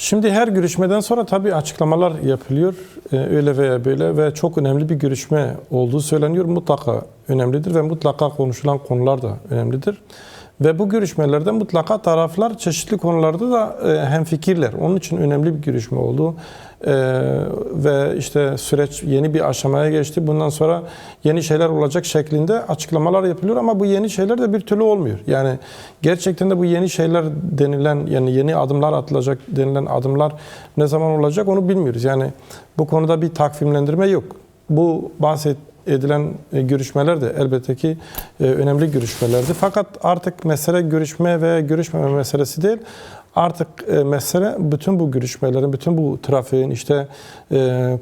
Şimdi her görüşmeden sonra tabii açıklamalar yapılıyor. Öyle veya böyle ve çok önemli bir görüşme olduğu söyleniyor. Mutlaka önemlidir ve mutlaka konuşulan konular da önemlidir. Ve bu görüşmelerde mutlaka taraflar çeşitli konularda da hemfikirler. Onun için önemli bir görüşme oldu. Ve işte süreç yeni bir aşamaya geçti. Bundan sonra yeni şeyler olacak şeklinde açıklamalar yapılıyor ama bu yeni şeyler de bir türlü olmuyor. Yani gerçekten de bu yeni şeyler denilen, yani yeni adımlar atılacak denilen adımlar ne zaman olacak onu bilmiyoruz. Yani bu konuda bir takvimlendirme yok. Bu edilen görüşmeler de elbette ki önemli görüşmelerdi. Fakat artık mesele görüşme veya görüşmeme meselesi değil. Artık mesele bütün bu görüşmelerin, bütün bu trafiğin, işte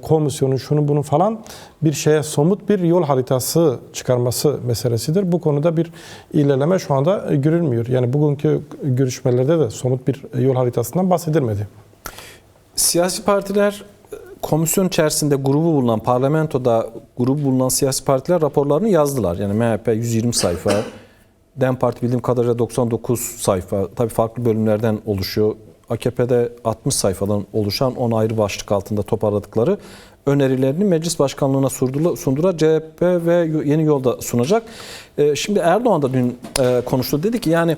komisyonun, şunu bunu falan bir şeye somut bir yol haritası çıkarması meselesidir. Bu konuda bir ilerleme şu anda görülmüyor. Yani bugünkü görüşmelerde de somut bir yol haritasından bahsedilmedi. Siyasi partiler komisyon içerisinde grubu bulunan, parlamentoda grubu bulunan siyasi partiler raporlarını yazdılar. Yani MHP 120 sayfa, DEM Parti bildiğim kadarıyla 99 sayfa, tabii farklı bölümlerden oluşuyor. AKP'de 60 sayfadan oluşan 10 ayrı başlık altında toparladıkları önerilerini meclis başkanlığına sundular. CHP ve Yeni Yolda sunacak. Şimdi Erdoğan da dün konuştu. Dedi ki yani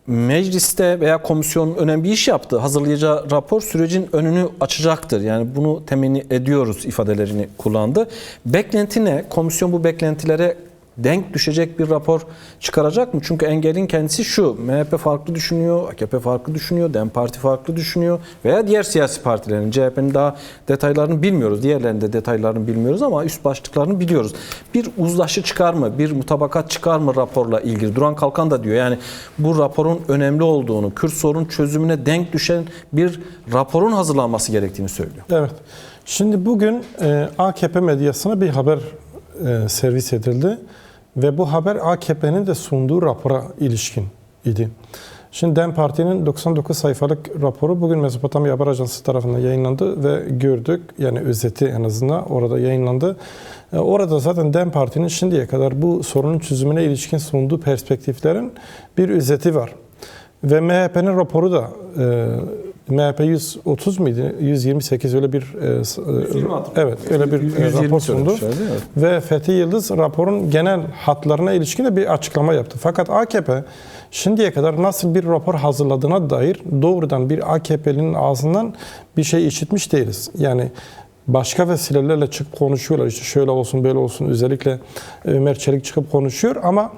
mecliste veya komisyonun önemli bir iş yaptı. Hazırlayacağı rapor sürecin önünü açacaktır. Yani bunu temenni ediyoruz ifadelerini kullandı. Beklenti ne? Komisyon bu beklentilere denk düşecek bir rapor çıkaracak mı? Çünkü engelin kendisi şu: MHP farklı düşünüyor, AKP farklı düşünüyor, DEM Parti farklı düşünüyor veya diğer siyasi partilerin, CHP'nin daha detaylarını bilmiyoruz. Diğerlerinin de detaylarını bilmiyoruz ama üst başlıklarını biliyoruz. Bir uzlaşı çıkar mı? Bir mutabakat çıkar mı raporla ilgili? Duran Kalkan da diyor yani bu raporun önemli olduğunu, Kürt sorun çözümüne denk düşen bir raporun hazırlanması gerektiğini söylüyor. Evet. Şimdi bugün AKP medyasına bir haber servis edildi. Ve bu haber AKP'nin de sunduğu rapora ilişkin idi. Şimdi DEM Parti'nin 99 sayfalık raporu bugün Mezopotamya Haber Ajansı tarafından yayınlandı ve gördük. Yani özeti en azından orada yayınlandı. Orada zaten DEM Parti'nin şimdiye kadar bu sorunun çözümüne ilişkin sunduğu perspektiflerin bir özeti var. Ve MHP'nin raporu da MHP 130 muydu? 128 öyle bir evet öyle bir rapor sundu. Evet. Ve Fethi Yıldız raporun genel hatlarına ilişkin de bir açıklama yaptı. Fakat AKP şimdiye kadar nasıl bir rapor hazırladığına dair doğrudan bir AKP'linin ağzından bir şey işitmiş değiliz. Yani başka vesilelerle çıkıp konuşuyorlar. İşte şöyle olsun böyle olsun, özellikle Ömer Çelik çıkıp konuşuyor ama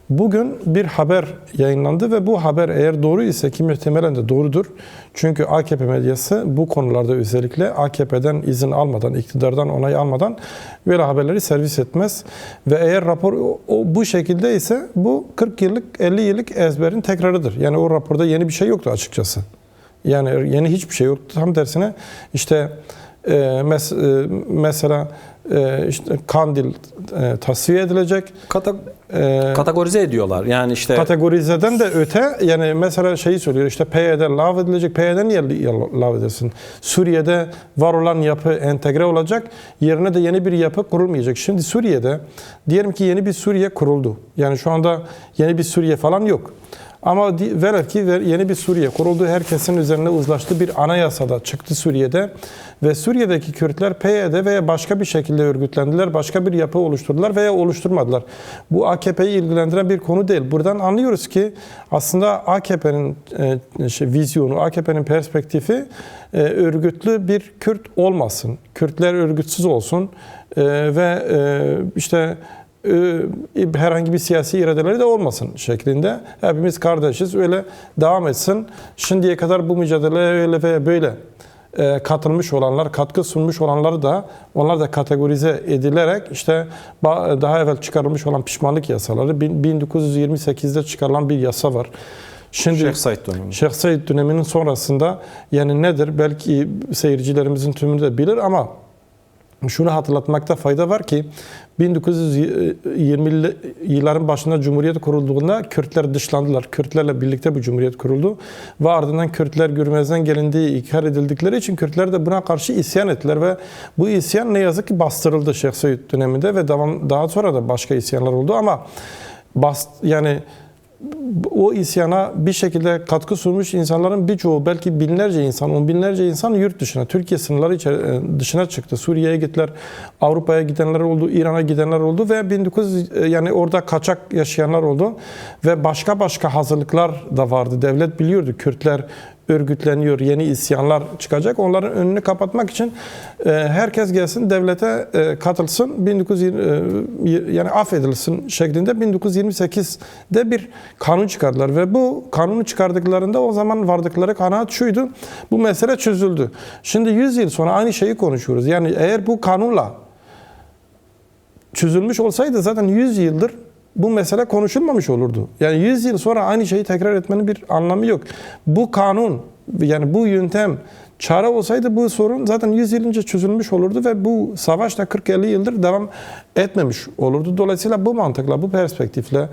bugün bir haber yayınlandı ve bu haber eğer doğru ise ki muhtemelen de doğrudur. Çünkü AKP medyası bu konularda özellikle AKP'den izin almadan, iktidardan onay almadan böyle haberleri servis etmez. Ve eğer rapor bu şekilde ise bu 40 yıllık, 50 yıllık ezberin tekrarıdır. Yani o raporda yeni bir şey yoktu açıkçası. Yani yeni hiçbir şey yoktu. Tam tersine işte mesela işte Kandil tasfiye edilecek. Kategorize ediyorlar. Yani işte kategorizeden de öte yani mesela şeyi söylüyor işte PYD lav edilecek. PYD niye lav edilsin? Suriye'de var olan yapı entegre olacak. Yerine de yeni bir yapı kurulmayacak. Şimdi Suriye'de diyelim ki yeni bir Suriye kuruldu. Yani şu anda yeni bir Suriye falan yok. Ama velev ki yeni bir Suriye kuruldu. Herkesin üzerine uzlaştığı bir anayasada çıktı Suriye'de. Ve Suriye'deki Kürtler PYD veya başka bir şekilde örgütlendiler. Başka bir yapı oluşturdular veya oluşturmadılar. Bu AKP'yi ilgilendiren bir konu değil. Buradan anlıyoruz ki aslında AKP'nin vizyonu, AKP'nin perspektifi örgütlü bir Kürt olmasın. Kürtler örgütsüz olsun ve işte herhangi bir siyasi iradeleri de olmasın şeklinde. Hepimiz kardeşiz, öyle devam etsin. Şimdiye kadar bu mücadeleye öyle ve böyle katılmış olanlar, katkı sunmuş olanları da onlar da kategorize edilerek işte daha evvel çıkarılmış olan pişmanlık yasaları 1928'de çıkarılan bir yasa var. Şimdi Şeyh Said döneminin sonrasında yani nedir? Belki seyircilerimizin tümünü de bilir ama şunu hatırlatmakta fayda var ki 1920'li yılların başında Cumhuriyet kurulduğunda Kürtler dışlandılar. Kürtlerle birlikte bu Cumhuriyet kuruldu. Ve ardından Kürtler görmezden gelindiği, inkar edildikleri için Kürtler de buna karşı isyan ettiler ve bu isyan ne yazık ki bastırıldı Şeyh Said döneminde ve daha sonra da başka isyanlar oldu ama yani o isyana bir şekilde katkı sunmuş insanların birçoğu, belki binlerce insan, on binlerce insan yurt dışına, Türkiye sınırları dışına çıktı. Suriye'ye gittiler, Avrupa'ya gidenler oldu, İran'a gidenler oldu ve 1900 yani orada kaçak yaşayanlar oldu ve başka hazırlıklar da vardı. Devlet biliyordu Kürtler örgütleniyor, yeni isyanlar çıkacak. Onların önünü kapatmak için herkes gelsin devlete katılsın, 1920 yani affedilsin şeklinde 1928'de bir kanun çıkardılar ve bu kanunu çıkardıklarında o zaman vardıkları kanaat şuydu: bu mesele çözüldü. Şimdi 100 yıl sonra aynı şeyi konuşuyoruz. Yani eğer bu kanunla çözülmüş olsaydı zaten 100 yıldır bu mesele konuşulmamış olurdu. Yani 100 yıl sonra aynı şeyi tekrar etmenin bir anlamı yok. Bu kanun, yani bu yöntem çare olsaydı bu sorun zaten 100 yıl önce çözülmüş olurdu ve bu savaş da 40-50 yıldır devam etmemiş olurdu. Dolayısıyla bu mantıkla, bu perspektifle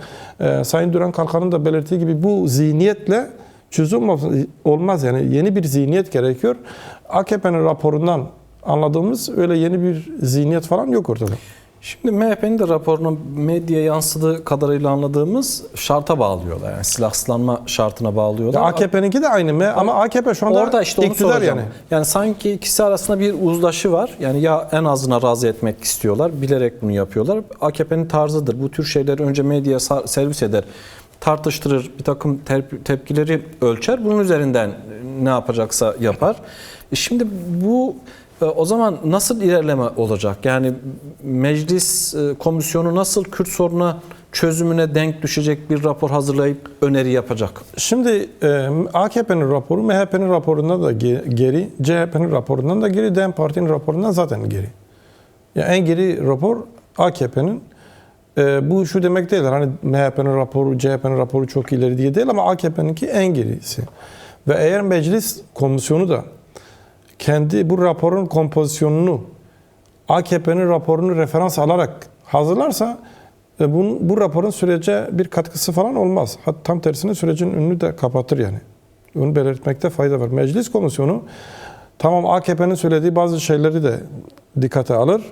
Sayın Duran Kalkan'ın da belirttiği gibi bu zihniyetle çözüm olmaz. Yani yeni bir zihniyet gerekiyor. AKP'nin raporundan anladığımız öyle yeni bir zihniyet falan yok ortada. Şimdi MHP'nin de raporunu medyaya yansıdığı kadarıyla anladığımız şarta bağlıyorlar. Yani silahsızlanma şartına bağlıyorlar. AKP'ninki de aynı ama AKP şu anda orada işte onu iktidar soracağım. yani. Yani sanki ikisi arasında bir uzlaşı var. Yani ya en azına razı etmek istiyorlar, bilerek bunu yapıyorlar. AKP'nin tarzıdır. Bu tür şeyleri önce medyaya servis eder, tartıştırır, bir takım tepkileri ölçer. Bunun üzerinden ne yapacaksa yapar. Şimdi bu o zaman nasıl ilerleme olacak? Yani meclis komisyonu nasıl Kürt sorunu çözümüne denk düşecek bir rapor hazırlayıp öneri yapacak? Şimdi AKP'nin raporu MHP'nin raporundan da geri, CHP'nin raporundan da geri, DEM Parti'nin raporundan zaten geri. Yani en geri rapor AKP'nin. Bu şu demek değil, hani MHP'nin raporu, CHP'nin raporu çok ileri diye değil ama AKP'ninki en gerisi. Ve eğer meclis komisyonu da kendi bu raporun kompozisyonunu AKP'nin raporunu referans alarak hazırlarsa bu raporun sürece bir katkısı falan olmaz. Hatta tam tersine sürecin önünü de kapatır yani. Onu belirtmekte fayda var. Meclis komisyonu tamam AKP'nin söylediği bazı şeyleri de dikkate alır.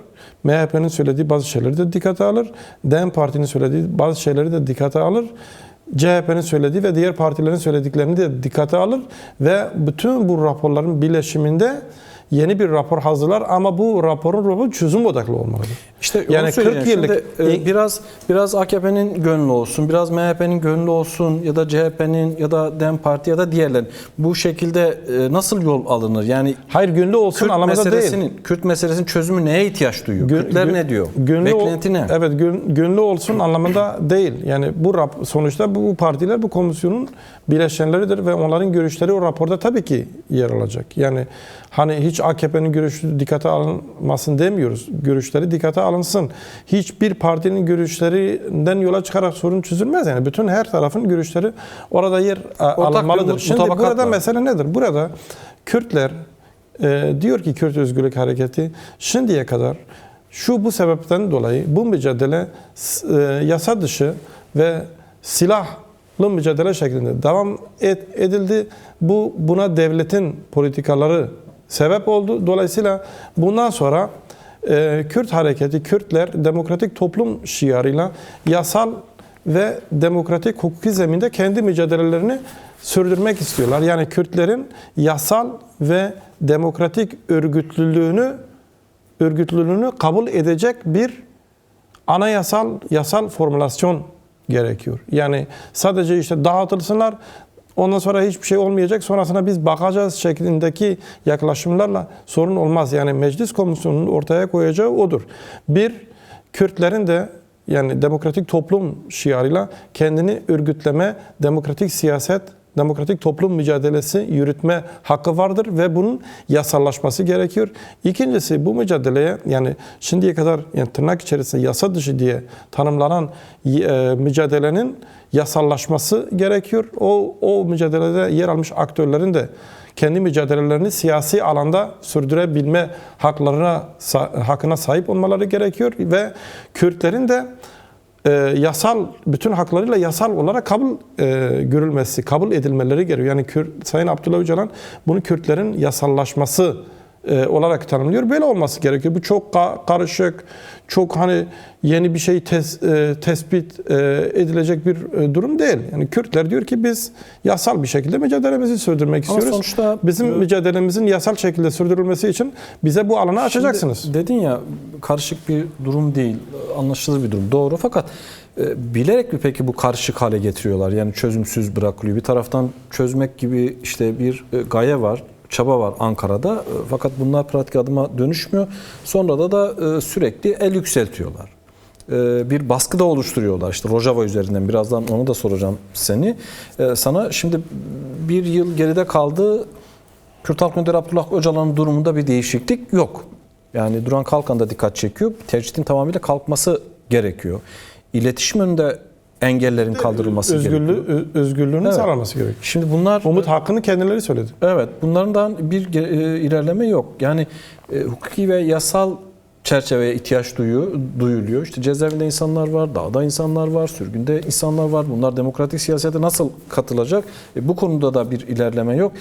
MHP'nin söylediği bazı şeyleri de dikkate alır. DEM Parti'nin söylediği bazı şeyleri de dikkate alır. CHP'nin söylediği ve diğer partilerin söylediklerini de dikkate alır ve bütün bu raporların birleşiminde yeni bir rapor hazırlar ama bu raporun çözüm odaklı olmalıdır. İşte yani 40 yıllık biraz AKP'nin gönlü olsun, biraz MHP'nin gönlü olsun ya da CHP'nin ya da DEM Parti ya da diğerlerin bu şekilde nasıl yol alınır? Yani hayır, gönlü olsun anlamında değil. Kürt meselesinin çözümü neye ihtiyaç duyuyor? Kürtler ne diyor? Beklenti ne? Evet, gönlü olsun anlamında değil. Yani sonuçta bu partiler bu komisyonun bileşenleridir ve onların görüşleri o raporda tabii ki yer alacak. Yani hani hiç AKP'nin görüşü dikkate alınmasın demiyoruz. Görüşleri dikkate alınsın. Hiçbir partinin görüşlerinden yola çıkarak sorun çözülmez. Yani bütün her tarafın görüşleri orada yer alınmalıdır. Şimdi burada mesele nedir? Burada Kürtler diyor ki Kürt Özgürlük Hareketi şimdiye kadar bu sebepten dolayı bu mücadele yasa dışı ve silahlı mücadele şeklinde devam edildi. Buna devletin politikaları sebep oldu. Dolayısıyla bundan sonra Kürt hareketi, Kürtler demokratik toplum şiarıyla yasal ve demokratik hukuki zeminde kendi mücadelelerini sürdürmek istiyorlar. Yani Kürtlerin yasal ve demokratik örgütlülüğünü kabul edecek bir yasal formülasyon gerekiyor. Yani sadece işte dağıtılsınlar, ondan sonra hiçbir şey olmayacak, sonrasına biz bakacağız şeklindeki yaklaşımlarla sorun olmaz. Yani meclis komisyonunun ortaya koyacağı odur. Kürtlerin de yani demokratik toplum şiarıyla kendini örgütleme, demokratik siyaset, demokratik toplum mücadelesi yürütme hakkı vardır ve bunun yasallaşması gerekiyor. İkincisi, bu mücadeleye yani şimdiye kadar yani tırnak içerisinde yasa dışı diye tanımlanan mücadelenin yasallaşması gerekiyor. O mücadelede yer almış aktörlerin de kendi mücadelelerini siyasi alanda sürdürebilme hakkına sahip olmaları gerekiyor ve Kürtlerin de bütün haklarıyla yasal olarak kabul edilmeleri gerekiyor. Yani Sayın Abdullah Öcalan bunu Kürtlerin yasallaşması olarak tanımlıyor. Böyle olması gerekiyor. Bu çok karışık, çok hani yeni bir şey tespit edilecek bir durum değil. Yani Kürtler diyor ki biz yasal bir şekilde mücadelemizi sürdürmek Ama istiyoruz. sonuçta Bizim mücadelemizin yasal şekilde sürdürülmesi için bize bu alanı açacaksınız. Şimdi dedin ya, karışık bir durum değil, anlaşılır bir durum. Doğru, fakat bilerek mi peki bu karışık hale getiriyorlar? Yani çözümsüz bırakılıyor. Bir taraftan çözmek gibi işte bir gaye var, çaba var Ankara'da. Fakat bunlar pratik adıma dönüşmüyor. Sonra da sürekli el yükseltiyorlar. Bir baskı da oluşturuyorlar. İşte Rojava üzerinden, birazdan onu da soracağım sana. Şimdi bir yıl geride kaldı. Kürt Halk Önderi Abdullah Öcalan'ın durumunda bir değişiklik yok. Yani Duran Kalkan da dikkat çekiyor. Tecritin tamamıyla kalkması gerekiyor. İletişim önünde engellerin kaldırılması gerekiyor. Özgürlüğünün sağlanması gerekiyor. Şimdi bunlar... Umut hakkını kendileri söyledi. Evet, bunlardan bir ilerleme yok. Yani hukuki ve yasal çerçeveye ihtiyaç duyuluyor. İşte cezaevinde insanlar var, dağda insanlar var, sürgünde insanlar var. Bunlar demokratik siyasete nasıl katılacak? Bu konuda da bir ilerleme yok.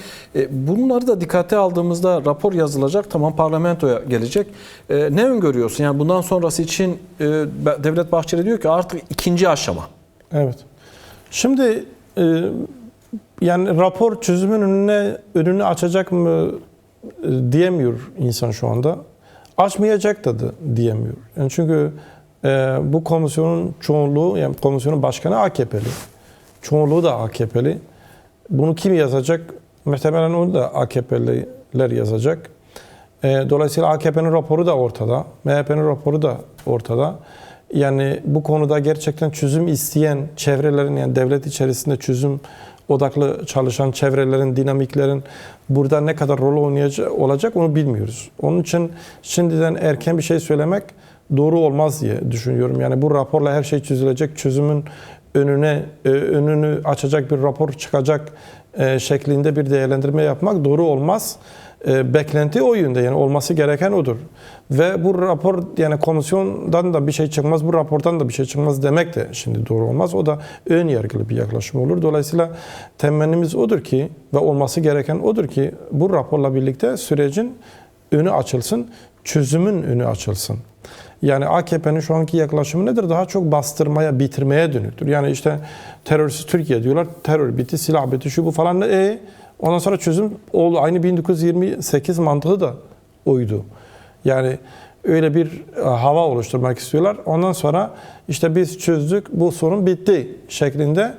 Bunları da dikkate aldığımızda rapor yazılacak, tamam, parlamentoya gelecek. Ne öngörüyorsun? Yani bundan sonrası için Devlet Bahçeli diyor ki artık ikinci aşama. Evet. Şimdi yani rapor çözümün önünü açacak mı diyemiyor insan şu anda. Açmayacak da diyemiyor. Yani çünkü bu komisyonun çoğunluğu, yani komisyonun başkanı AKP'li. Çoğunluğu da AKP'li. Bunu kim yazacak? Muhtemelen onu da AKP'liler yazacak. Dolayısıyla AKP'nin raporu da ortada. MHP'nin raporu da ortada. Yani bu konuda gerçekten çözüm isteyen çevrelerin, yani devlet içerisinde çözüm odaklı çalışan çevrelerin, dinamiklerin burada ne kadar rol olacak onu bilmiyoruz. Onun için şimdiden erken bir şey söylemek doğru olmaz diye düşünüyorum. Yani bu raporla her şey çözülecek, çözümün önünü açacak bir rapor çıkacak şeklinde bir değerlendirme yapmak doğru olmaz. Beklenti o yönde, yani olması gereken odur. Ve bu rapor, yani komisyondan da bir şey çıkmaz, bu rapordan da bir şey çıkmaz demek de şimdi doğru olmaz. O da ön yargılı bir yaklaşım olur. Dolayısıyla temennimiz odur ki ve olması gereken odur ki bu raporla birlikte sürecin önü açılsın, çözümün önü açılsın. Yani AKP'nin şu anki yaklaşımı nedir? Daha çok bastırmaya, bitirmeye dönüktür. Yani işte terörsüz Türkiye diyorlar, terör bitti, silah bitti, şu bu falan. Ondan sonra çözüm oldu. Aynı 1928 mantığı da oydu. Yani öyle bir hava oluşturmak istiyorlar. Ondan sonra işte biz çözdük, bu sorun bitti şeklinde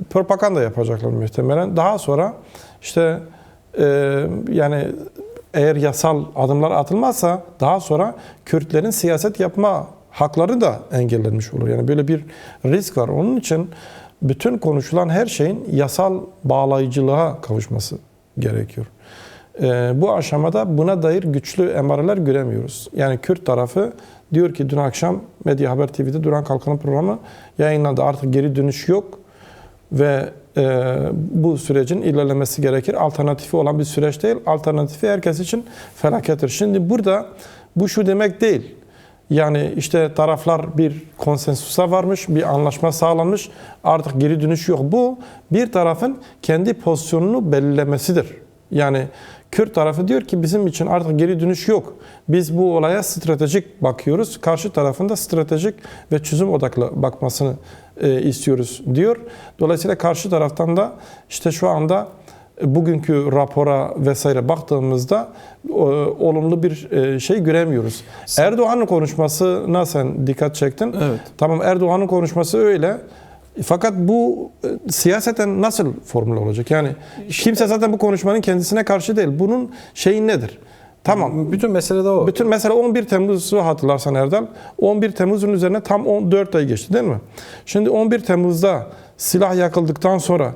propaganda yapacaklar muhtemelen. Daha sonra işte yani eğer yasal adımlar atılmazsa daha sonra Kürtlerin siyaset yapma hakları da engellenmiş olur. Yani böyle bir risk var. Onun için bütün konuşulan her şeyin yasal bağlayıcılığa kavuşması gerekiyor. Bu aşamada buna dair güçlü emareler göremiyoruz. Yani Kürt tarafı diyor ki dün akşam Medya Haber TV'de Duran Kalkan'ın programı yayınlandı. Artık geri dönüş yok ve bu sürecin ilerlemesi gerekir. Alternatifi olan bir süreç değil. Alternatifi herkes için felakettir. Şimdi burada bu şu demek değil. Yani işte taraflar bir konsensusa varmış, bir anlaşma sağlanmış, artık geri dönüş yok. Bu bir tarafın kendi pozisyonunu belirlemesidir. Yani Kürt tarafı diyor ki bizim için artık geri dönüş yok. Biz bu olaya stratejik bakıyoruz. Karşı tarafın da stratejik ve çözüm odaklı bakmasını istiyoruz diyor. Dolayısıyla karşı taraftan da işte şu anda bugünkü rapora vesaire baktığımızda olumlu bir şey göremiyoruz. Erdoğan'ın konuşmasına sen dikkat çektin. Evet. Tamam, Erdoğan'ın konuşması öyle. Fakat bu siyaseten nasıl formül olacak? Yani kimse zaten bu konuşmanın kendisine karşı değil. Bunun şeyi nedir? Tamam. Bütün mesele de o. Bütün mesele 11 Temmuz'u hatırlarsan Erdal. 11 Temmuz'un üzerine tam 14 ay geçti değil mi? Şimdi 11 Temmuz'da silah yakıldıktan sonra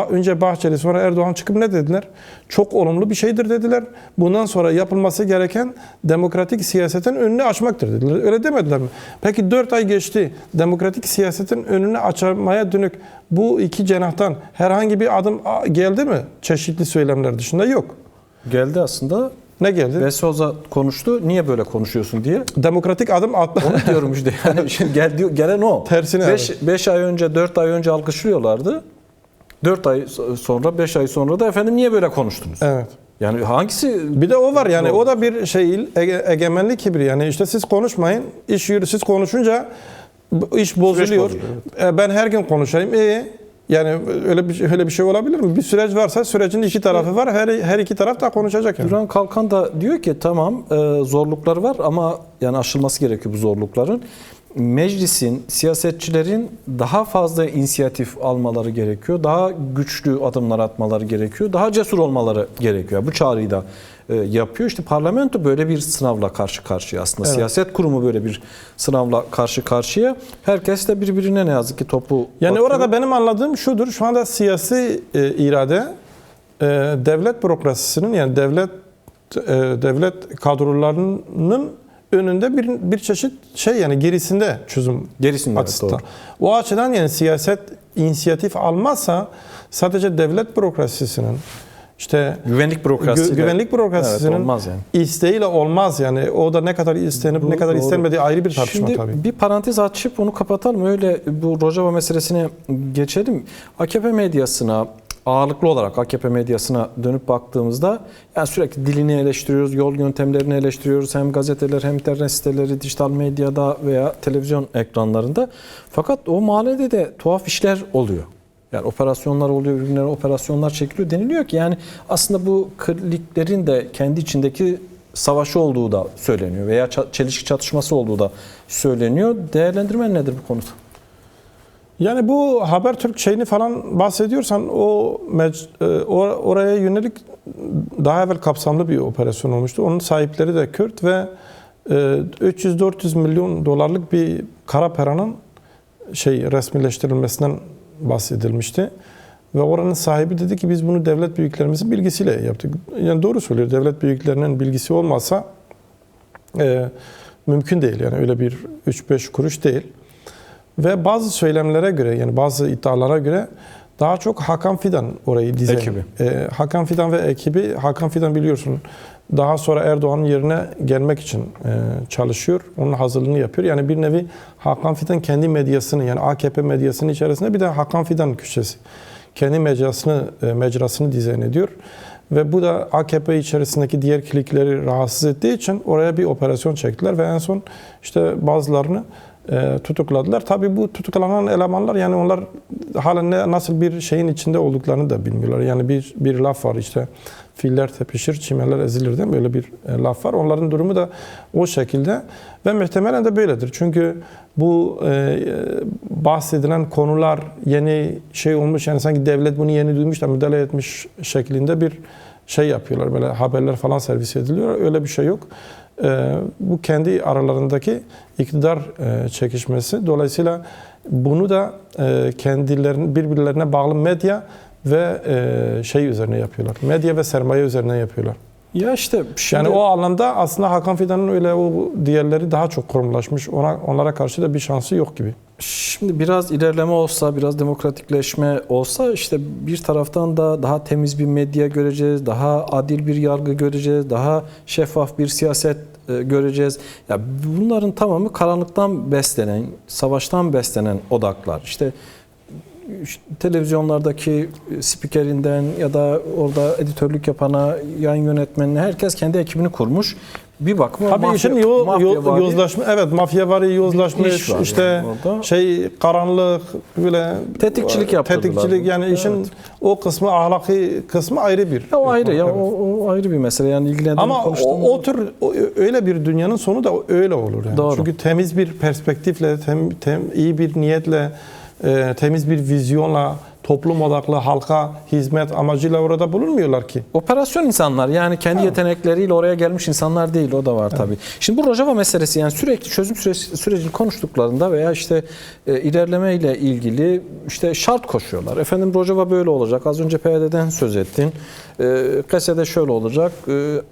önce Bahçeli sonra Erdoğan çıkıp ne dediler? Çok olumlu bir şeydir dediler. Bundan sonra yapılması gereken demokratik siyasetin önünü açmaktır dediler. Öyle demediler mi? Peki 4 ay geçti. Demokratik siyasetin önünü açmaya dönük bu iki cenahtan herhangi bir adım geldi mi? Çeşitli söylemler dışında yok. Geldi aslında. Ne geldi? Ve Souza konuştu. Niye böyle konuşuyorsun diye. Demokratik adım atma. Onu diyorum işte. Yani şimdi gelen o. Tersine. 5 ay önce, 4 ay önce alkışlıyorlardı. 4 ay sonra, 5 ay sonra da efendim niye böyle konuştunuz? Evet. Yani hangisi? Bir de o var yani o da bir şey egemenlik kibri yani işte siz konuşmayın iş yürü siz konuşunca iş bozuluyor. bozuluyor, Ben her gün konuşayım. Yani öyle bir şey olabilir mi? Bir süreç varsa sürecin iki tarafı var. Her iki taraf da konuşacak yani. Duran Kalkan da diyor ki tamam zorluklar var ama yani aşılması gerekiyor bu zorlukların. Meclisin, siyasetçilerin daha fazla inisiyatif almaları gerekiyor. Daha güçlü adımlar atmaları gerekiyor. Daha cesur olmaları gerekiyor. Bu çağrıyı da yapıyor. İşte parlamento böyle bir sınavla karşı karşıya aslında. Evet. Siyaset kurumu böyle bir sınavla karşı karşıya. Herkes de birbirine ne yazık ki topu Yani atıyor. orada benim anladığım şudur. Şu anda siyasi irade devlet bürokrasisinin yani devlet kadrolarının önünde bir çeşit şey yani gerisinde çözüm Gerisinde, açısından. doğru. O açıdan yani siyaset inisiyatif almazsa sadece devlet bürokrasisinin işte Güvenlik bürokrasisiyle güvenlik bürokrasisinin evet, olmaz yani. isteğiyle olmaz yani. O da ne kadar istenip ne kadar Doğru. istenmediği ayrı bir tartışma Şimdi tabii. bir parantez açıp onu kapatalım. Öyle bu Rojava meselesine geçelim. AKP medyasına ağırlıklı olarak AKP medyasına dönüp baktığımızda yani sürekli dilini eleştiriyoruz, yol yöntemlerini eleştiriyoruz. Hem gazeteler hem internet siteleri, dijital medyada veya televizyon ekranlarında. Fakat o mahallede de tuhaf işler oluyor. Yani operasyonlar oluyor, birbirlerine operasyonlar çekiliyor. Deniliyor ki yani aslında bu kliklerin de kendi içindeki savaşı olduğu da söyleniyor veya çelişki çatışması olduğu da söyleniyor. Değerlendirmen nedir bu konuda? Yani bu Habertürk şeyini falan bahsediyorsan oraya yönelik daha evvel kapsamlı bir operasyon olmuştu. Onun sahipleri de Kürt ve 300-400 milyon dolarlık bir kara paranın resmileştirilmesinden bahsedilmişti. Ve oranın sahibi dedi ki biz bunu devlet büyüklerimizin bilgisiyle yaptık. Yani doğru söylüyor. Devlet büyüklerinin bilgisi olmazsa mümkün değil. Yani öyle bir 3-5 kuruş değil. Ve bazı söylemlere göre yani bazı iddialara göre daha çok Hakan Fidan orayı dizayn. Ekibi. Hakan Fidan ve ekibi. Hakan Fidan biliyorsun daha sonra Erdoğan'ın yerine gelmek için çalışıyor. Onun hazırlığını yapıyor. Yani bir nevi Hakan Fidan kendi medyasını yani AKP medyasının içerisinde bir de Hakan Fidan köşesi. Kendi mecrasını dizayn ediyor. Ve bu da AKP içerisindeki diğer klikleri rahatsız ettiği için oraya bir operasyon çektiler ve en son işte bazılarını tutukladılar. Tabii bu tutuklanan elemanlar yani onlar halen nasıl bir şeyin içinde olduklarını da bilmiyorlar. Yani bir laf var işte filler tepişir, çimenler ezilir değil mi? Böyle bir laf var. Onların durumu da o şekilde ve muhtemelen de böyledir. Çünkü bu bahsedilen konular yeni şey olmuş yani sanki devlet bunu yeni duymuş da müdahale etmiş şeklinde bir şey yapıyorlar. Böyle haberler falan servis ediliyor. Öyle bir şey yok. Bu kendi aralarındaki iktidar çekişmesi. Dolayısıyla bunu da birbirlerine bağlı medya ve şey üzerine yapıyorlar. Medya ve sermaye üzerine yapıyorlar. Ya işte şimdi... Yani o alanda aslında Hakan Fidan'ın öyle o diğerleri daha çok kurumlaşmış. Onlara karşı da bir şansı yok gibi. Şimdi biraz ilerleme olsa, biraz demokratikleşme olsa işte bir taraftan da daha temiz bir medya göreceğiz, daha adil bir yargı göreceğiz, daha şeffaf bir siyaset göreceğiz. Ya bunların tamamı karanlıktan beslenen, savaştan beslenen odaklar. İşte televizyonlardaki spikerinden ya da orada editörlük yapana, yayın yönetmenine herkes kendi ekibini kurmuş. Bir bakma tabii işin yozlaşma, evet mafyavari yozlaşmış işte yani karanlık böyle tetikçilik yaptılar. Tetikçilik yani evet. İşin o kısmı ahlaki kısmı ayrı bir. O ayrı ya evet. o ayrı bir mesele yani ilgilendiğim ama o tür öyle bir dünyanın sonu da öyle olur yani. Doğru. Çünkü temiz bir perspektifle iyi bir niyetle temiz bir vizyonla toplum odaklı halka hizmet amacıyla orada bulunmuyorlar ki. Operasyon insanlar yani kendi yetenekleriyle oraya gelmiş insanlar değil o da var tabii. Şimdi bu Rojava meselesi yani sürekli çözüm sürecini konuştuklarında veya işte ilerleme ile ilgili işte şart koşuyorlar. Efendim Rojava böyle olacak. Az önce PYD'den söz ettin. KS'de şöyle olacak.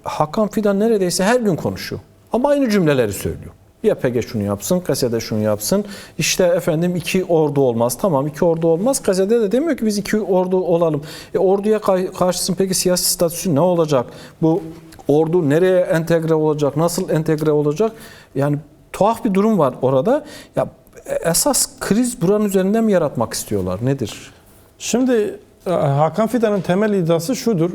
Hakan Fidan neredeyse her gün konuşuyor. Ama aynı cümleleri söylüyor. YPG şunu yapsın, KSD şunu yapsın. İşte efendim 2 ordu olmaz. Tamam 2 ordu olmaz. KSD de demiyor ki biz 2 ordu olalım. Orduya karşısın peki siyasi statüsü ne olacak? Bu ordu nereye entegre olacak? Nasıl entegre olacak? Yani tuhaf bir durum var orada. Ya esas kriz buranın üzerinden mi yaratmak istiyorlar? Nedir? Şimdi Hakan Fidan'ın temel iddiası şudur.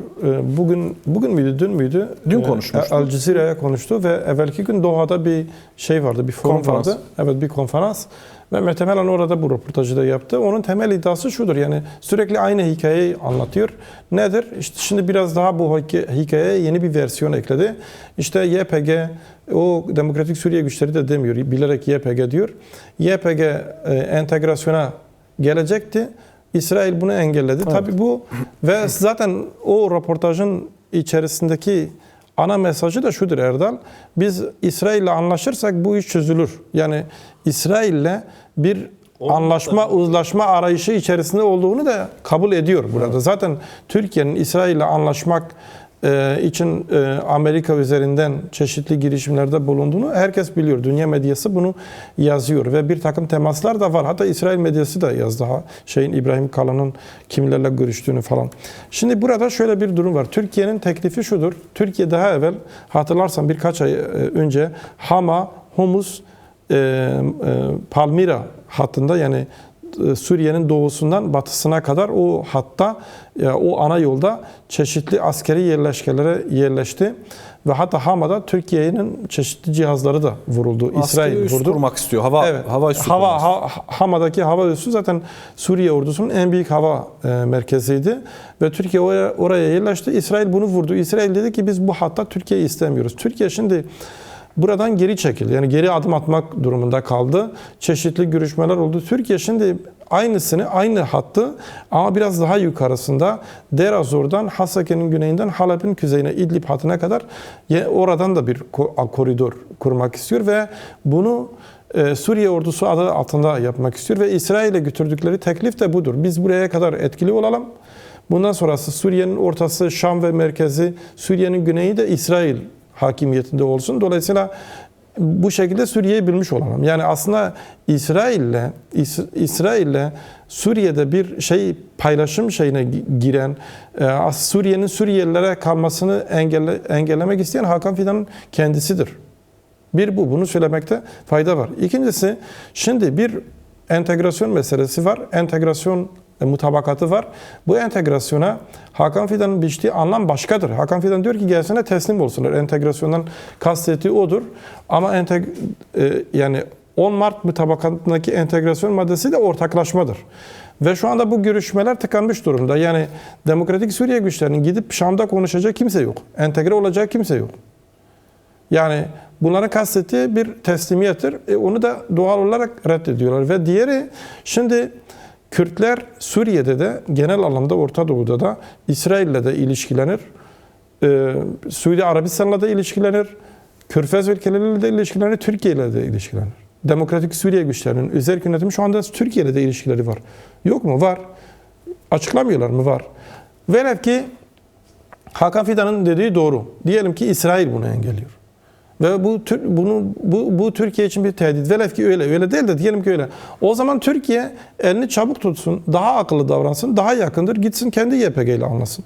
Bugün müydü, dün müydü? Dün konuşmuştu. Al Cezire'ye konuştu ve evvelki gün Doha'da bir şey vardı, bir forum Konferans. vardı. Evet, bir konferans. Ve muhtemelen orada bu röportajı da yaptı. Onun temel iddiası şudur. Yani sürekli aynı hikayeyi anlatıyor. Nedir? İşte şimdi biraz daha bu hikayeye yeni bir versiyon ekledi. İşte YPG, o Demokratik Suriye Güçleri de demiyor. Bilerek YPG diyor. YPG entegrasyona gelecekti. İsrail bunu engelledi. Evet. Tabii bu ve zaten o röportajın içerisindeki ana mesajı da şudur Erdal. Biz İsrail'le anlaşırsak bu iş çözülür. Yani İsrail'le bir anlaşma, uzlaşma arayışı içerisinde olduğunu da kabul ediyor burada. Zaten Türkiye'nin İsrail'le anlaşmak için Amerika üzerinden çeşitli girişimlerde bulunduğunu herkes biliyor. Dünya medyası bunu yazıyor ve bir takım temaslar da var. Hatta İsrail medyası da yazdı. İbrahim Kalın'ın kimlerle görüştüğünü falan. Şimdi burada şöyle bir durum var. Türkiye'nin teklifi şudur. Türkiye daha evvel hatırlarsan birkaç ay önce Hama, Humus, Palmira hattında yani Suriye'nin doğusundan batısına kadar o hatta o ana yolda çeşitli askeri yerleşkelere yerleşti ve hatta Hama'da Türkiye'nin çeşitli cihazları da vuruldu. İsrail İsrail vurdu. kurmak istiyor. Hava üssü kurmak istiyor. Hama'daki hava üssü zaten Suriye ordusunun en büyük hava merkeziydi ve Türkiye oraya yerleşti. İsrail bunu vurdu. İsrail dedi ki biz bu hatta Türkiye'yi istemiyoruz. Türkiye şimdi buradan geri çekildi. Yani geri adım atmak durumunda kaldı. Çeşitli görüşmeler oldu. Türkiye şimdi aynı hattı ama biraz daha yukarısında Deir Zor'dan Hasake'nin güneyinden Halep'in kuzeyine İdlib hattına kadar oradan da bir koridor kurmak istiyor ve bunu Suriye ordusu adı altında yapmak istiyor ve İsrail'e götürdükleri teklif de budur. Biz buraya kadar etkili olalım. Bundan sonrası Suriye'nin ortası, Şam ve merkezi, Suriye'nin güneyi de İsrail hakimiyetinde olsun. Dolayısıyla bu şekilde Suriye'yi bilmiş olalım. Yani aslında İsrail'le Suriye'de bir paylaşım şeyine giren, Suriye'nin Suriyelilere kalmasını engellemek isteyen Hakan Fidan'ın kendisidir. Bunu söylemekte fayda var. İkincisi, şimdi bir entegrasyon meselesi var. Entegrasyon mutabakatı var. Bu entegrasyona Hakan Fidan'ın biçtiği anlam başkadır. Hakan Fidan diyor ki gelsene teslim olsunlar. Entegrasyondan kastettiği odur. Ama yani 10 Mart mutabakatındaki entegrasyon maddesi de ortaklaşmadır. Ve şu anda bu görüşmeler tıkanmış durumda. Yani Demokratik Suriye Güçlerinin gidip Şam'da konuşacak kimse yok. Entegre olacak kimse yok. Yani bunların kastettiği bir teslimiyettir. Onu da doğal olarak reddediyorlar. Ve diğeri şimdi Kürtler Suriye'de de genel anlamda Orta Doğu'da da İsrail'le de ilişkilenir. Suudi Arabistan'la da ilişkilenir. Körfez ülkeleriyle de ilişkilenir. Türkiye ile de ilişkilenir. Demokratik Suriye Güçlerinin özerk yönetimi şu anda Türkiye ile de ilişkileri var. Yok mu? Var. Açıklamıyorlar mı? Var. Velev ki Hakan Fidan'ın dediği doğru. Diyelim ki İsrail bunu engelliyor. Ve bu Türkiye için bir tehdit. Velev ki öyle değil de diyelim ki öyle. O zaman Türkiye elini çabuk tutsun, daha akıllı davransın, daha yakındır, gitsin kendi YPG ile anlasın.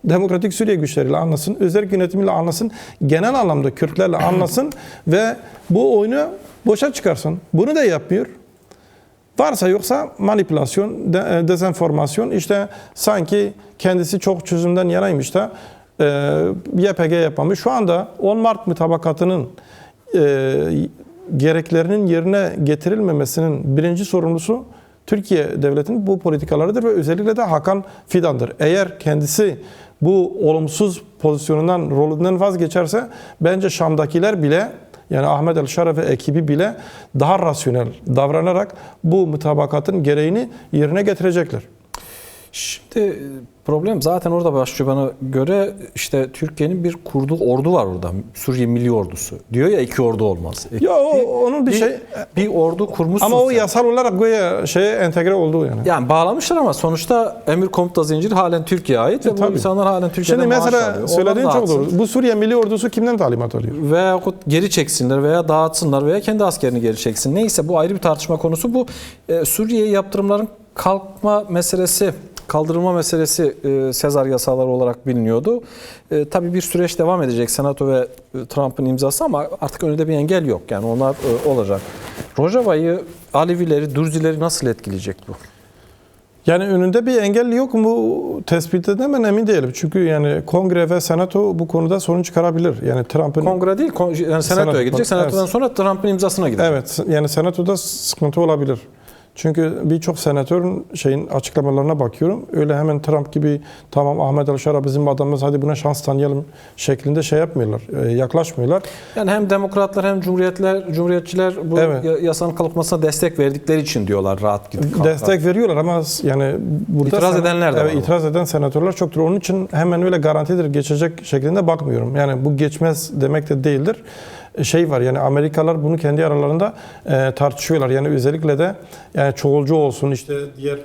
Demokratik Suriye güçleriyle anlasın, özerk yönetimiyle anlasın, genel anlamda Kürtlerle anlasın ve bu oyunu boşa çıkarsın. Bunu da yapmıyor. Varsa yoksa manipülasyon, dezenformasyon, işte sanki kendisi çok çözümden yanaymış da YPG yapmamış. Şu anda 10 Mart mutabakatının gereklerinin yerine getirilmemesinin birinci sorumlusu Türkiye Devleti'nin bu politikalarıdır ve özellikle de Hakan Fidan'dır. Eğer kendisi bu olumsuz pozisyonundan, rolünden vazgeçerse bence Şam'dakiler bile yani Ahmet El-Şara ve ekibi bile daha rasyonel davranarak bu mutabakatın gereğini yerine getirecekler. Şimdi problem zaten orada başlıyor bana göre. İşte Türkiye'nin bir kurduğu ordu var orada. Suriye Milli Ordusu. Diyor ya iki ordu olmaz. Onun bir ordu kurmuşsun. Ama o sen. yasal olarak entegre oldu yani. Yani bağlamışlar ama sonuçta emir komuta zinciri halen Türkiye'ye ait ve bu insanlar halen Türkiye'den maaş alıyor. Şimdi mesela söylediğin çok doğru. Bu Suriye Milli Ordusu kimden talimat alıyor? Veya geri çeksinler veya dağıtsınlar veya kendi askerini geri çeksin. Neyse bu ayrı bir tartışma konusu. Bu Suriye yaptırımların kaldırılma meselesi Sezar yasaları olarak biliniyordu. Tabii bir süreç devam edecek Senato ve Trump'ın imzası ama artık önünde bir engel yok. Yani onlar olacak. Rojava'yı, Alevileri, Dürzileri nasıl etkileyecek bu? Yani önünde bir engel yok mu tespit edemem, emin değilim. Çünkü yani Kongre ve Senato bu konuda sorun çıkarabilir. Yani Trump'ın Kongre değil, yani Senato'ya gidecek. Senato'dan evet. sonra Trump'ın imzasına gidecek. Evet, yani Senato'da sıkıntı olabilir. Çünkü birçok senatörün açıklamalarına bakıyorum. Öyle hemen Trump gibi tamam Ahmet Alşara bizim adamımız hadi buna şans tanıyalım şeklinde yapmıyorlar. Yaklaşmıyorlar. Yani hem demokratlar hem cumhuriyetçiler bu Evet. yasanın kalkmasına destek verdikleri için diyorlar rahat gidip kalkar. Destek veriyorlar ama yani burada İtiraz edenler de var. itiraz eden senatörler çoktur. Onun için hemen öyle garantidir geçecek şeklinde bakmıyorum. Yani bu geçmez demek de değildir. Var yani Amerikalılar bunu kendi aralarında tartışıyorlar. Yani özellikle de yani çoğulcu olsun işte diğer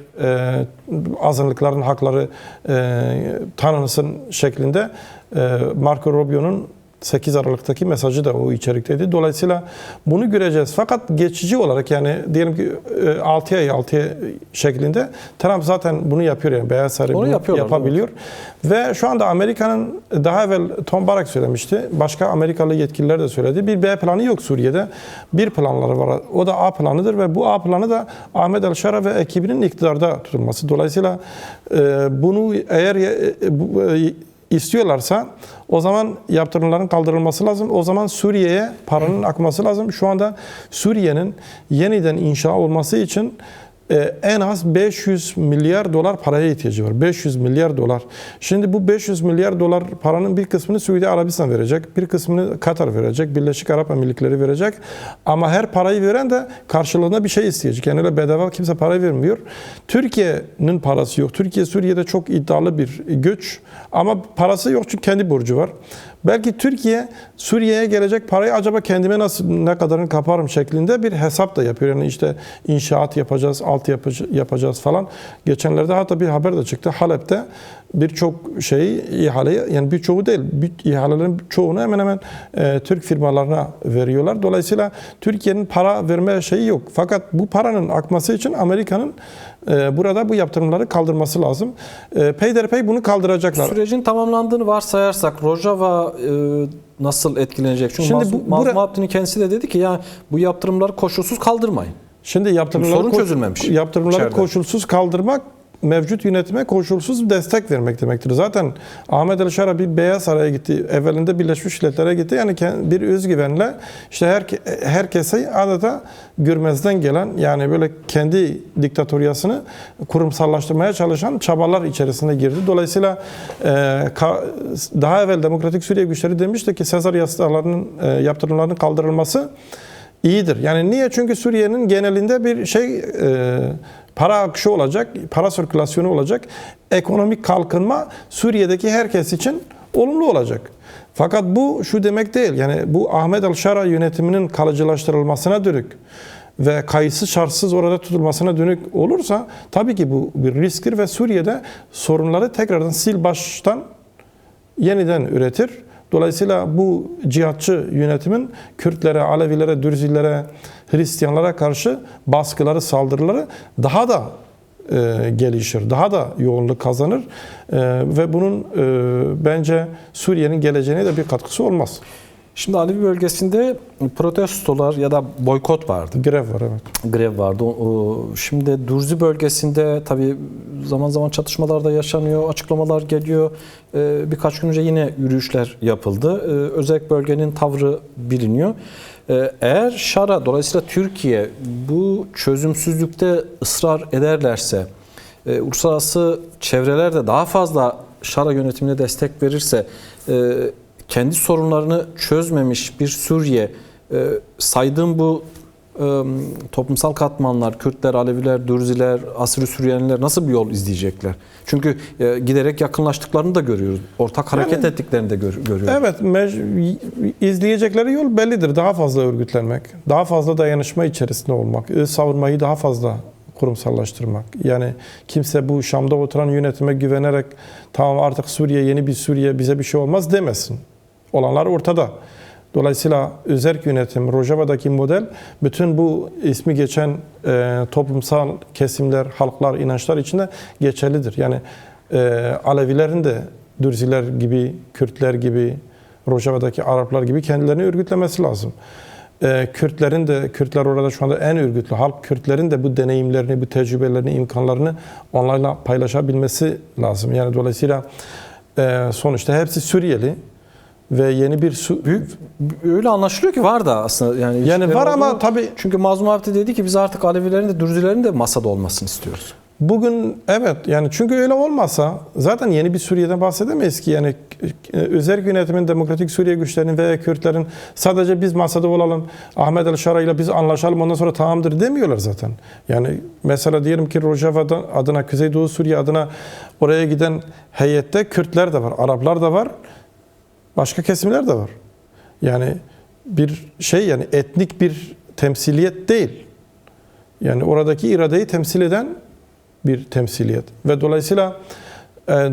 azınlıkların hakları tanınsın şeklinde Marco Rubio'nun 8 Aralık'taki mesajı da o içerikteydi. Dolayısıyla bunu göreceğiz. Fakat geçici olarak yani diyelim ki 6 ay şeklinde Trump zaten bunu yapıyor yani Beyaz Saray bunu yapabiliyor. Ve şu anda Amerika'nın daha evvel Tom Barrack söylemişti. Başka Amerikalı yetkililer de söyledi. Bir B planı yok Suriye'de. Bir planları var. O da A planıdır ve bu A planı da Ahmet Alşara ve ekibinin iktidarda tutulması. Dolayısıyla bunu eğer istiyorlarsa o zaman yaptırımların kaldırılması lazım. O zaman Suriye'ye paranın akması lazım. Şu anda Suriye'nin yeniden inşa olması için en az 500 milyar dolar paraya ihtiyacı var. 500 milyar dolar. Şimdi bu 500 milyar dolar paranın bir kısmını Suudi Arabistan verecek, bir kısmını Katar verecek, Birleşik Arap Emirlikleri verecek. Ama her parayı veren de karşılığında bir şey isteyecek. Yani öyle bedava kimse para vermiyor. Türkiye'nin parası yok. Türkiye Suriye'de çok iddialı bir güç ama parası yok çünkü kendi borcu var. Belki Türkiye Suriye'ye gelecek parayı acaba kendime ne kadarını kaparım şeklinde bir hesap da yapıyor. Yani işte inşaat yapacağız, altyapı yapacağız falan. Geçenlerde hatta bir haber de çıktı. Halep'te birçok ihaleyi yani birçoğu değil, ihalelerin çoğunu hemen hemen Türk firmalarına veriyorlar. Dolayısıyla Türkiye'nin para verme şeyi yok. Fakat bu paranın akması için Amerika'nın burada bu yaptırımları kaldırması lazım. Peyderpey bunu kaldıracaklar. Sürecin tamamlandığını varsayarsak Rojava nasıl etkilenecek? Çünkü Mazlum Abdi'nin kendisi de dedi ki ya bu yaptırımları koşulsuz kaldırmayın. Şimdi sorun çözülmemiş. Yaptırımları koşulsuz kaldırmak mevcut yönetime koşulsuz destek vermek demektir. Zaten Ahmet Alşara bir Beyaz Saray'a gitti. Evvelinde Birleşmiş Milletler'e gitti. Yani bir özgüvenle işte herkese adeta görmezden gelen yani böyle kendi diktatöryasını kurumsallaştırmaya çalışan çabalar içerisine girdi. Dolayısıyla daha evvel Demokratik Suriye güçleri demişti ki Sezar yasalarının yaptırımlarının kaldırılması iyidir. Yani niye? Çünkü Suriye'nin genelinde bir para akışı olacak, para sirkülasyonu olacak. Ekonomik kalkınma Suriye'deki herkes için olumlu olacak. Fakat bu şu demek değil. Yani bu Ahmet Alşara yönetiminin kalıcılaştırılmasına dönük ve kayıtsız şartsız orada tutulmasına dönük olursa tabii ki bu bir risktir ve Suriye'de sorunları tekrardan sil baştan yeniden üretir. Dolayısıyla bu cihatçı yönetimin Kürtlere, Alevilere, Dürzilere, Hristiyanlara karşı baskıları, saldırıları daha da gelişir, daha da yoğunluk kazanır ve bunun bence Suriye'nin geleceğine de bir katkısı olmaz. Şimdi Alevi bölgesinde protestolar ya da boykot vardı. Grev var, evet. Grev vardı. Şimdi Dürzi bölgesinde tabii zaman zaman çatışmalar da yaşanıyor, açıklamalar geliyor. Birkaç gün önce yine yürüyüşler yapıldı. Özellikle bölgenin tavrı biliniyor. Eğer Şara, dolayısıyla Türkiye bu çözümsüzlükte ısrar ederlerse, uluslararası çevreler de daha fazla Şara yönetimine destek verirse, kendi sorunlarını çözmemiş bir Suriye, saydığım bu toplumsal katmanlar, Kürtler, Aleviler, Dürziler, Asri Süryaniler nasıl bir yol izleyecekler? Çünkü giderek yakınlaştıklarını da görüyoruz. Ortak hareket ettiklerini de görüyoruz. Evet, izleyecekleri yol bellidir. Daha fazla örgütlenmek, daha fazla dayanışma içerisinde olmak, savunmayı daha fazla kurumsallaştırmak. Yani kimse bu Şam'da oturan yönetime güvenerek tamam artık Suriye yeni bir Suriye bize bir şey olmaz demesin. Olanlar ortada. Dolayısıyla özerk yönetim, Rojava'daki model bütün bu ismi geçen toplumsal kesimler, halklar, inançlar içinde geçerlidir. Yani Alevilerin de Dürziler gibi, Kürtler gibi, Rojava'daki Araplar gibi kendilerini örgütlemesi lazım. Kürtler orada şu anda en örgütlü halk, Kürtlerin de bu deneyimlerini, bu tecrübelerini, imkanlarını onlarla paylaşabilmesi lazım. Yani dolayısıyla sonuçta hepsi Suriyeli ve yeni bir Öyle anlaşılıyor ki var da aslında yani var ama olduğunu, tabii çünkü Mazlum Abdi dedi ki biz artık Alevilerin de Dürzilerin de masada olmasını istiyoruz. bugün evet yani çünkü öyle olmasa zaten yeni bir Suriye'den bahsedemeyiz ki yani özerk yönetimin, demokratik Suriye güçlerinin veya Kürtlerin sadece biz masada olalım, Ahmet el-Şara ile biz anlaşalım ondan sonra tamamdır demiyorlar zaten. Yani mesela diyelim ki Rojava adına, Kuzeydoğu Suriye adına oraya giden heyette Kürtler de var, Araplar da var, başka kesimler de var. Yani bir yani etnik bir temsiliyet değil. Yani oradaki iradeyi temsil eden bir temsiliyet. Ve dolayısıyla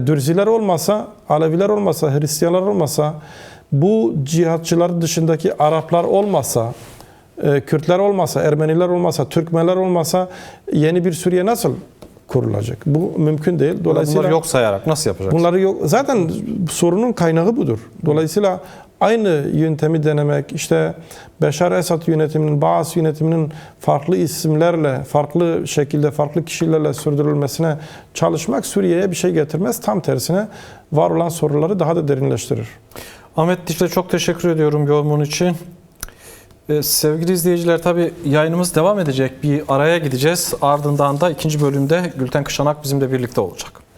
Dürziler olmasa, Aleviler olmasa, Hristiyanlar olmasa, bu cihatçılar dışındaki Araplar olmasa, Kürtler olmasa, Ermeniler olmasa, Türkmenler olmasa yeni bir Suriye nasıl kurulacak? Bu mümkün değil. Dolayısıyla Bunları yok sayarak nasıl yapacaksın? bunları yok. Zaten sorunun kaynağı budur. Dolayısıyla aynı yöntemi denemek, işte Beşar Esad yönetiminin, Baas yönetiminin farklı isimlerle, farklı şekilde, farklı kişilerle sürdürülmesine çalışmak Suriye'ye bir şey getirmez. Tam tersine var olan sorunları daha da derinleştirir. Ahmet Dicle çok teşekkür ediyorum yorumun için. Sevgili izleyiciler tabii yayınımız devam edecek. Bir araya gideceğiz. Ardından da ikinci bölümde Gülten Kışanak bizimle birlikte olacak.